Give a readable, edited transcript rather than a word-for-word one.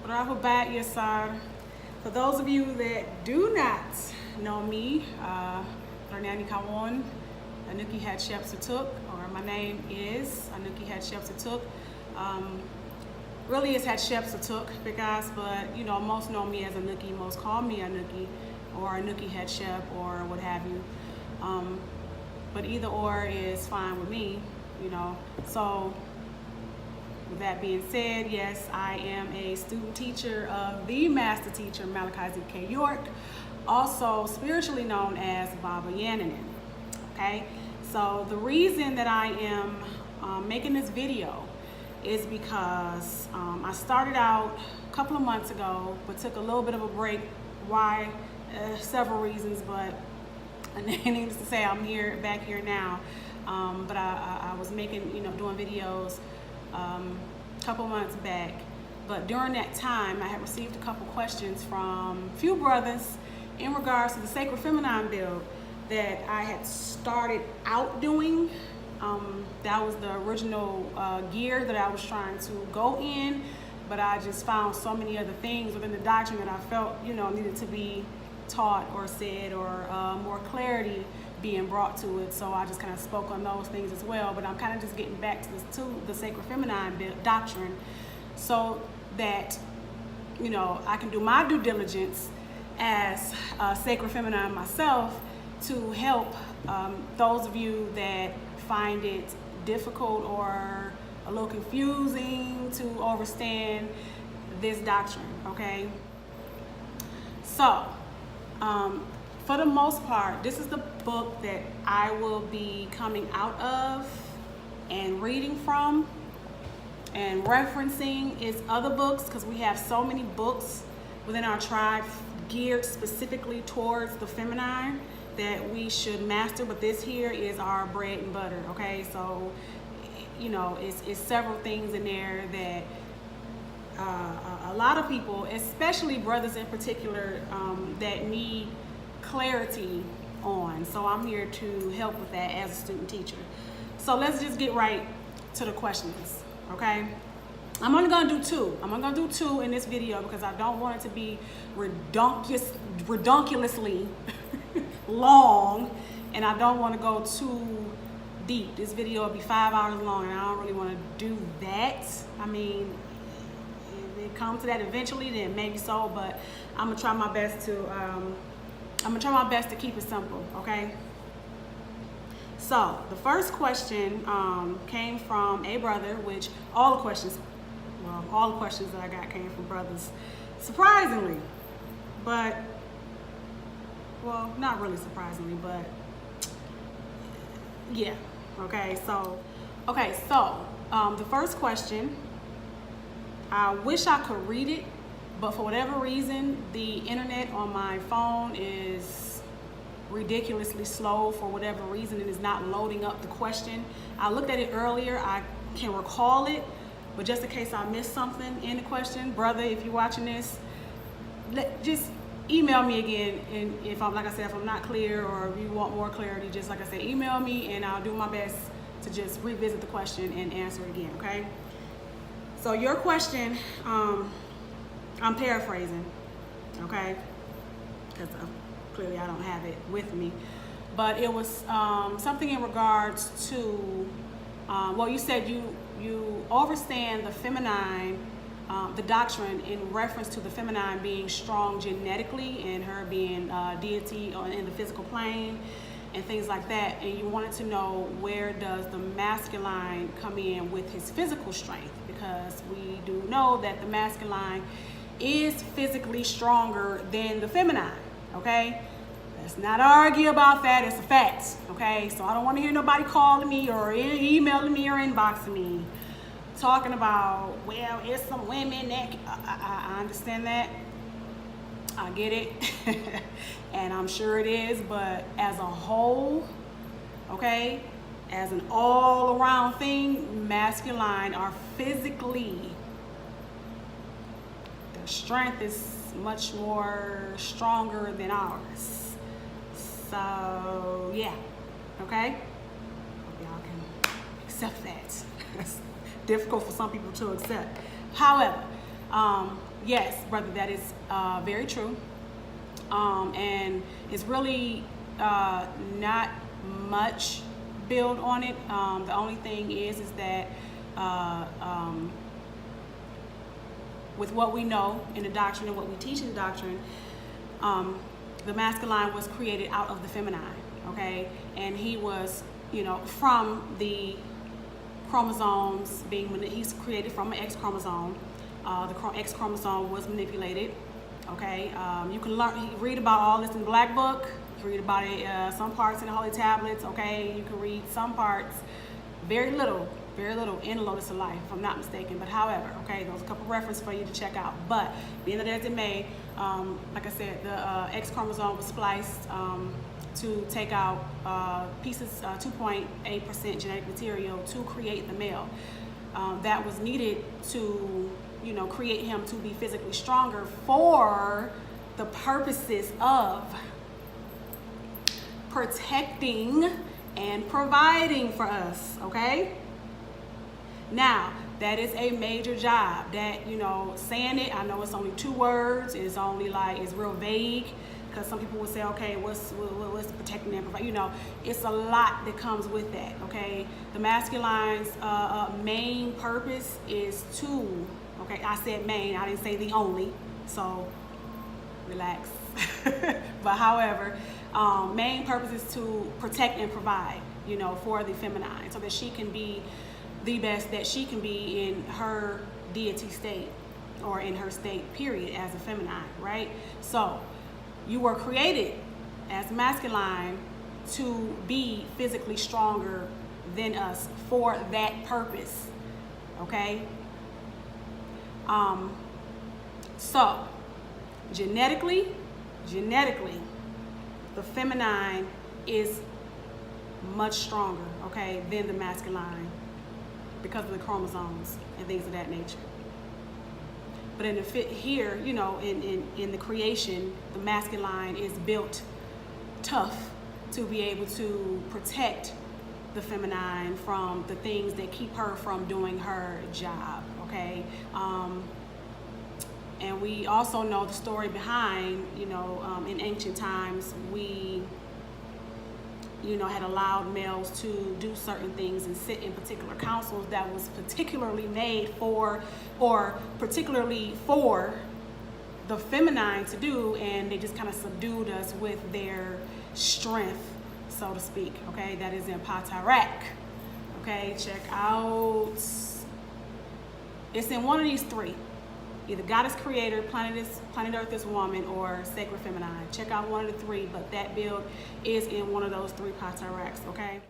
Rahubat Yasar. For those of you that do not know me, Ranani Kawon, Anuki Hatshepsut, or my name is Anuki Hatshepsut. Really it's Hatshepsut because, but you know, most know me as Anuki, most call me Anuki or Anuki Hatshep or what have you. But either or is fine with me, you know. So with that being said, yes, I am a student teacher of the master teacher, Malachi Z.K. York, also spiritually known as Baba Yannanen, okay? So the reason that I am making this video is because I started out a couple of months ago, but took a little bit of a break. Why? Several reasons, but needless to say, I'm back here now. But I was making, doing videos a couple months back, but during that time I had received a couple questions from a few brothers in regards to the Sacred Feminine build that I had started out doing. That was the original gear that I was trying to go in, but I just found so many other things within the doctrine that I felt needed to be taught or said, or more clarity being brought to it. So I just kind of spoke on those things as well, but I'm kind of just getting back to the Sacred Feminine doctrine so that I can do my due diligence as Sacred Feminine myself to help those of you that find it difficult or a little confusing to understand this doctrine, okay? So for the most part, this is the book that I will be coming out of and reading from and referencing is other books, because we have so many books within our tribe geared specifically towards the feminine that we should master, but this here is our bread and butter, okay? So, it's several things in there that a lot of people, especially brothers in particular, that need clarity on. So I'm here to help with that as a student teacher. So let's just get right to the questions, okay? I'm only gonna do two. I'm only gonna do two in this video because I don't want it to be redonkulously long, and I don't want to go too deep. This video will be 5 hours long, and I don't really want to do that. I mean, if it comes to that eventually, then maybe so, but I'm gonna try my best to keep it simple, okay? So the first question came from a brother, which all the questions that I got came from brothers, surprisingly, but well, not really surprisingly, but yeah, okay, so the first question, I wish I could read it, but for whatever reason, the internet on my phone is ridiculously slow for whatever reason. It is not loading up the question. I looked at it earlier. I can recall it, but just in case I missed something in the question, brother, if you're watching this, just email me again. And if I'm not clear, or if you want more clarity, just like I said, email me and I'll do my best to just revisit the question and answer it again, okay? So your question, I'm paraphrasing, okay? Because clearly I don't have it with me. But it was something in regards to, well, you said you understand the feminine, the doctrine in reference to the feminine being strong genetically and her being deity in the physical plane and things like that. And you wanted to know, where does the masculine come in with his physical strength? Because we do know that the masculine is physically stronger than the feminine, okay? Let's not argue about that, it's a fact, okay? So I don't want to hear nobody calling me or emailing me or inboxing me talking about, well, it's some women that, I understand that, I get it, and I'm sure it is, but as a whole, okay, as an all-around thing, masculine are physically, their strength is much more stronger than ours. So yeah, okay, hope y'all can accept that. It's difficult for some people to accept. However, Yes, brother, that is very true. And it's really not much build on it. The only thing is that with what we know in the doctrine and what we teach in the doctrine, the masculine was created out of the feminine, okay? And he was, from the chromosomes he's created from an X chromosome. The X chromosome was manipulated, okay? You can read about all this in the Black Book. You can read about it, some parts in the Holy Tablets, okay? You can read some parts, very little in Lotus of Life, if I'm not mistaken. But however, okay, those are a couple references for you to check out. But being that as it may, like I said, the X chromosome was spliced to take out pieces, 2.8% genetic material to create the male. That was needed to, create him to be physically stronger for the purposes of protecting and providing for us, okay? Now, that is a major job that, saying it, I know it's only 2 words, it's real vague, because some people will say, okay, what's protecting and providing? It's a lot that comes with that, okay? The masculine's main purpose is to, okay, I said main, I didn't say the only, so relax. But however, main purpose is to protect and provide, for the feminine, so that she can be the best that she can be in her deity state, or in her state period as a feminine, right? So you were created as masculine to be physically stronger than us for that purpose, okay? So genetically, the feminine is much stronger, okay, than the masculine, because of the chromosomes and things of that nature. But in the here, in the creation, the masculine is built tough to be able to protect the feminine from the things that keep her from doing her job, okay? And we also know the story behind, in ancient times, we had allowed males to do certain things and sit in particular councils that was particularly made for, or particularly for the feminine to do, and they just kind of subdued us with their strength, so to speak, okay? That is in Patarak, okay? Check out, it's in one of these 3. Either Goddess Creator, Planet Earth is Woman, or Sacred Feminine. Check out one of the 3, but that build is in one of those 3 Pataraks, okay?